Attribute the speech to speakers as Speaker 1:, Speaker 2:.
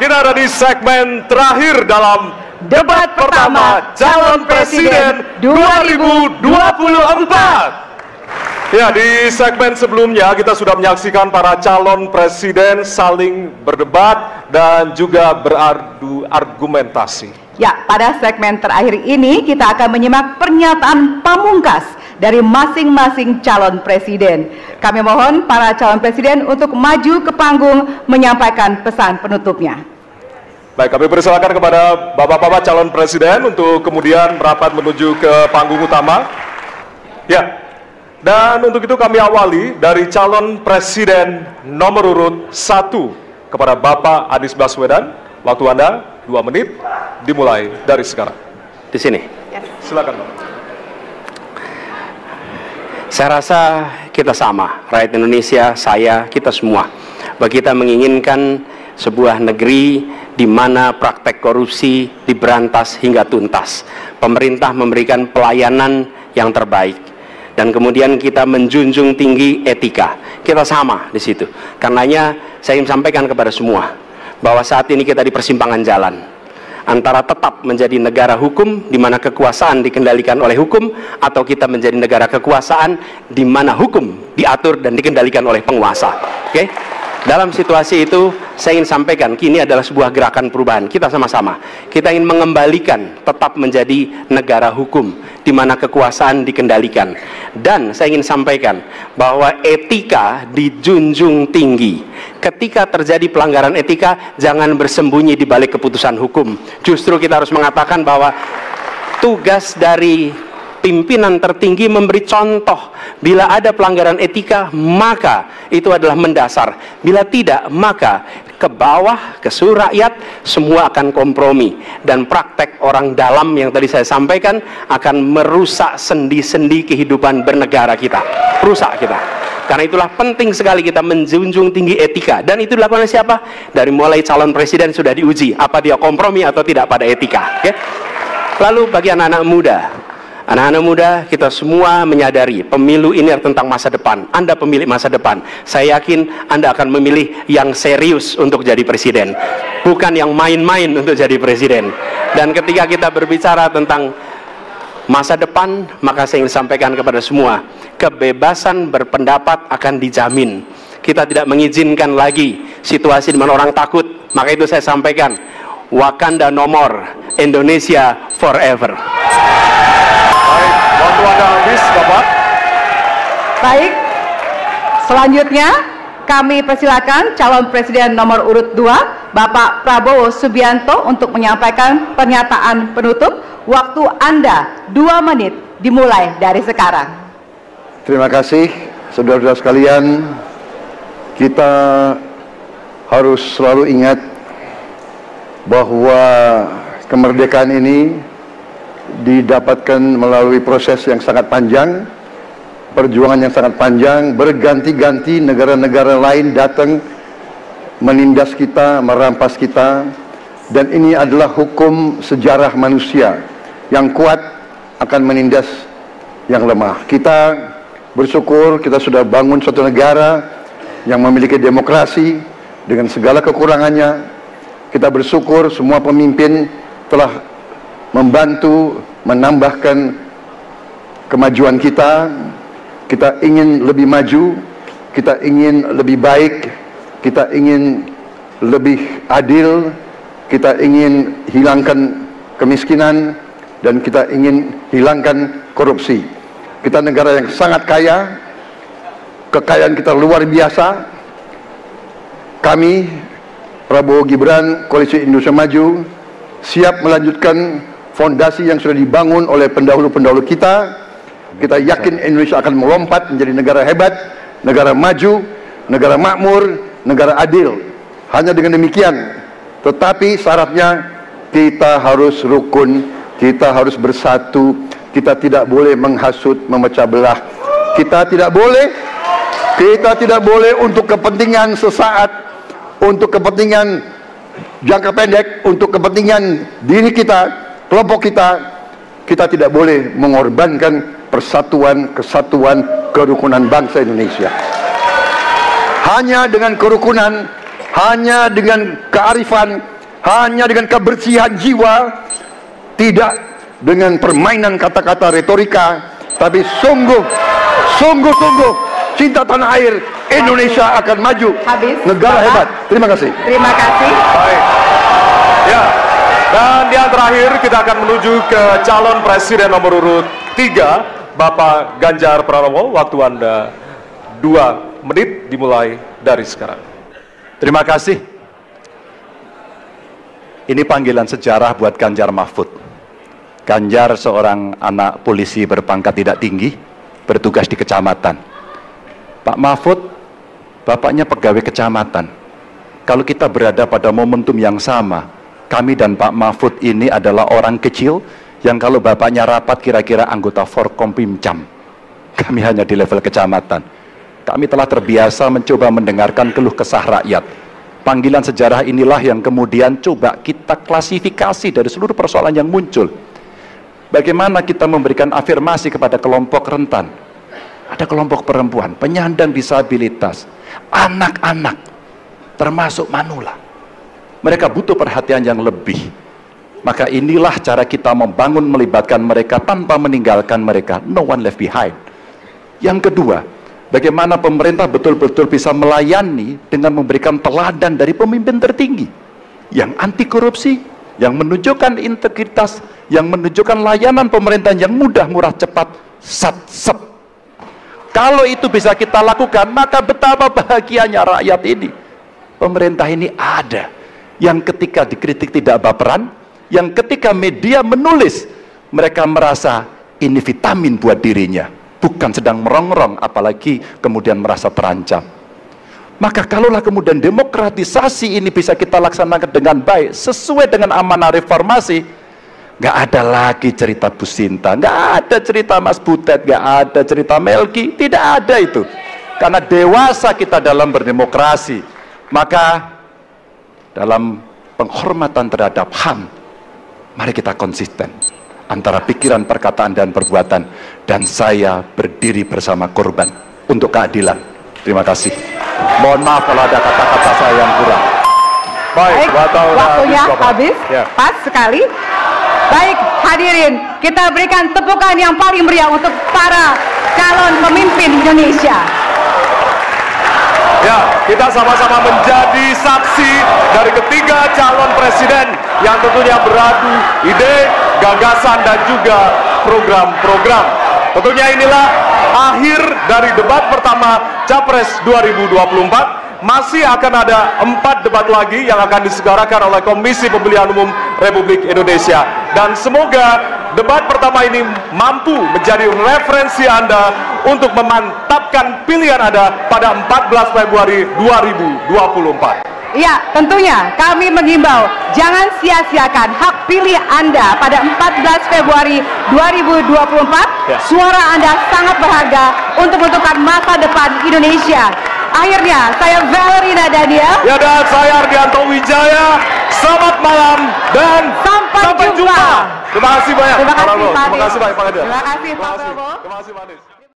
Speaker 1: kita ada di segmen terakhir dalam debat pertama calon presiden 2024. Ya, di segmen sebelumnya kita sudah menyaksikan para calon presiden saling berdebat dan juga beradu argumentasi.
Speaker 2: Ya, pada segmen terakhir ini kita akan menyimak pernyataan pamungkas dari masing-masing calon presiden. Kami mohon para calon presiden untuk maju ke panggung menyampaikan pesan penutupnya.
Speaker 1: Baik, kami persilakan kepada bapak-bapak calon presiden untuk kemudian merapat menuju ke panggung utama. Ya, dan untuk itu kami awali dari calon presiden nomor urut 1 kepada Bapak Anies Baswedan. Waktu Anda 2 menit, dimulai dari sekarang.
Speaker 3: Di sini.
Speaker 1: Silakan, Pak.
Speaker 3: Saya rasa kita sama, rakyat Indonesia, saya, kita semua, bahwa kita menginginkan sebuah negeri di mana praktek korupsi diberantas hingga tuntas. Pemerintah memberikan pelayanan yang terbaik. Dan kemudian kita menjunjung tinggi etika. Kita sama di situ. Karenanya saya ingin sampaikan kepada semua bahwa saat ini kita di persimpangan jalan antara tetap menjadi negara hukum di mana kekuasaan dikendalikan oleh hukum, atau kita menjadi negara kekuasaan di mana hukum diatur dan dikendalikan oleh penguasa. Oke? Dalam situasi itu saya ingin sampaikan kini adalah sebuah gerakan perubahan. Kita sama-sama kita ingin mengembalikan tetap menjadi negara hukum di mana kekuasaan dikendalikan. Dan saya ingin sampaikan bahwa etika dijunjung tinggi. Ketika terjadi pelanggaran etika, jangan bersembunyi di balik keputusan hukum. Justru kita harus mengatakan bahwa tugas dari pimpinan tertinggi memberi contoh. Bila ada pelanggaran etika, maka itu adalah mendasar. Bila tidak, maka ke bawah, ke seluruh rakyat, semua akan kompromi. Dan praktek orang dalam yang tadi saya sampaikan akan merusak sendi-sendi kehidupan bernegara kita. Rusak kita. Karena itulah penting sekali kita menjunjung tinggi etika. Dan itu dilakukan oleh siapa? Dari mulai calon presiden sudah diuji. Apa dia kompromi atau tidak pada etika. Okay? Lalu bagi anak-anak muda, kita semua menyadari pemilu ini tentang masa depan. Anda pemilik masa depan. Saya yakin Anda akan memilih yang serius untuk jadi presiden, bukan yang main-main untuk jadi presiden. Dan ketika kita berbicara tentang masa depan, maka saya ingin sampaikan kepada semua, kebebasan berpendapat akan dijamin. Kita tidak mengizinkan lagi situasi di mana orang takut. Maka itu saya sampaikan, Wakanda no more, Indonesia forever.
Speaker 1: Baik, waktu Anda habis, Bapak.
Speaker 2: Baik, selanjutnya kami persilakan calon presiden nomor urut 2, Bapak Prabowo Subianto untuk menyampaikan pernyataan penutup. Waktu Anda 2 menit, dimulai dari sekarang.
Speaker 4: Terima kasih, saudara-saudara sekalian. Kita harus selalu ingat bahwa kemerdekaan ini didapatkan melalui proses yang sangat panjang, perjuangan yang sangat panjang, berganti-ganti negara-negara lain datang menindas kita, merampas kita, dan ini adalah hukum sejarah manusia. Yang kuat akan menindas yang lemah. Kita bersyukur kita sudah bangun suatu negara yang memiliki demokrasi dengan segala kekurangannya. Kita bersyukur semua pemimpin telah membantu menambahkan kemajuan kita. Kita ingin lebih maju, kita ingin lebih baik, kita ingin lebih adil, kita ingin hilangkan kemiskinan, dan kita ingin hilangkan korupsi. Kita negara yang sangat kaya, kekayaan kita luar biasa. Kami, Prabowo Gibran, Koalisi Indonesia Maju, siap melanjutkan fondasi yang sudah dibangun oleh pendahulu-pendahulu kita. Kita yakin Indonesia akan melompat menjadi negara hebat, negara maju, negara makmur, negara adil. Hanya dengan demikian. Tetapi syaratnya kita harus rukun, kita harus bersatu, kita tidak boleh menghasut, memecah belah. Kita tidak boleh untuk kepentingan sesaat, untuk kepentingan jangka pendek, untuk kepentingan diri kita, kelompok kita, kita tidak boleh mengorbankan persatuan, kesatuan, kerukunan bangsa Indonesia. Hanya dengan kerukunan, hanya dengan kearifan, hanya dengan kebersihan jiwa, tidak dengan permainan kata-kata retorika, tapi sungguh-sungguh cinta tanah air, Indonesia akan maju.
Speaker 2: Habis,
Speaker 4: negara
Speaker 2: Bapak.
Speaker 4: hebat. Terima kasih.
Speaker 2: Terima kasih.
Speaker 1: Baik. Ya. Dan yang terakhir kita akan menuju ke calon presiden nomor urut 3, Bapak Ganjar Pranowo. Waktu Anda 2 menit dimulai dari sekarang.
Speaker 5: Terima kasih. Ini panggilan sejarah buat Ganjar Mahfud. Ganjar seorang anak polisi berpangkat tidak tinggi, bertugas di kecamatan. Pak Mahfud, bapaknya pegawai kecamatan. Kalau kita berada pada momentum yang sama, kami dan Pak Mahfud ini adalah orang kecil yang kalau bapaknya rapat kira-kira anggota Forkompimcam. Kami hanya di level kecamatan. Kami telah terbiasa mencoba mendengarkan keluh kesah rakyat. Panggilan sejarah inilah yang kemudian coba kita klasifikasi dari seluruh persoalan yang muncul. Bagaimana kita memberikan afirmasi kepada kelompok rentan. Ada kelompok perempuan, penyandang disabilitas, anak-anak, termasuk manula. Mereka butuh perhatian yang lebih. Maka inilah cara kita membangun, melibatkan mereka tanpa meninggalkan mereka. No one left behind. Yang kedua, bagaimana pemerintah betul-betul bisa melayani dengan memberikan teladan dari pemimpin tertinggi yang anti korupsi, yang menunjukkan integritas, yang menunjukkan layanan pemerintahan yang mudah, murah, cepat, sat-sep. Kalau itu bisa kita lakukan, maka betapa bahagianya rakyat ini. Pemerintah ini ada yang ketika dikritik tidak baperan, yang ketika media menulis, mereka merasa ini vitamin buat dirinya, bukan sedang merongrong, apalagi kemudian merasa terancam. Maka kalaulah kemudian demokratisasi ini bisa kita laksanakan dengan baik, sesuai dengan amanah reformasi, nggak ada lagi cerita Bu Sinta, nggak ada cerita Mas Butet, nggak ada cerita Melki, tidak ada itu. Karena dewasa kita dalam berdemokrasi, maka dalam penghormatan terhadap HAM, mari kita konsisten antara pikiran, perkataan, dan perbuatan. Dan saya berdiri bersama korban untuk keadilan. Terima kasih. Mohon maaf kalau ada kata-kata saya yang kurang.
Speaker 2: Baik, waktunya habis.
Speaker 1: Ya.
Speaker 2: Pas sekali. Baik, hadirin, kita berikan tepukan yang paling meriah untuk para calon pemimpin Indonesia.
Speaker 1: Ya, kita sama-sama menjadi saksi dari ketiga calon presiden yang tentunya beradu ide, gagasan, dan juga program-program. Tentunya inilah akhir dari debat pertama Capres 2024. Masih akan ada 4 debat lagi yang akan diselenggarakan oleh Komisi Pemilihan Umum Republik Indonesia. Dan semoga debat pertama ini mampu menjadi referensi Anda untuk memantapkan pilihan Anda pada 14 Februari 2024.
Speaker 2: Ya, tentunya kami mengimbau jangan sia-siakan hak pilih Anda pada 14 Februari 2024.
Speaker 1: Ya.
Speaker 2: Suara Anda sangat berharga untuk menentukan masa depan Indonesia. Akhirnya, saya Valerina Daniel.
Speaker 1: Ya, dan saya Ardianto Wijaya. Selamat malam dan
Speaker 2: Sampai jumpa.
Speaker 1: Terima kasih banyak.
Speaker 2: Terima kasih,
Speaker 1: Pak Prabowo.
Speaker 2: Pak
Speaker 1: Terima kasih banyak Pak Ganjar.
Speaker 2: Terima kasih, Pak Prabowo.
Speaker 1: Terima kasih Pak Anies.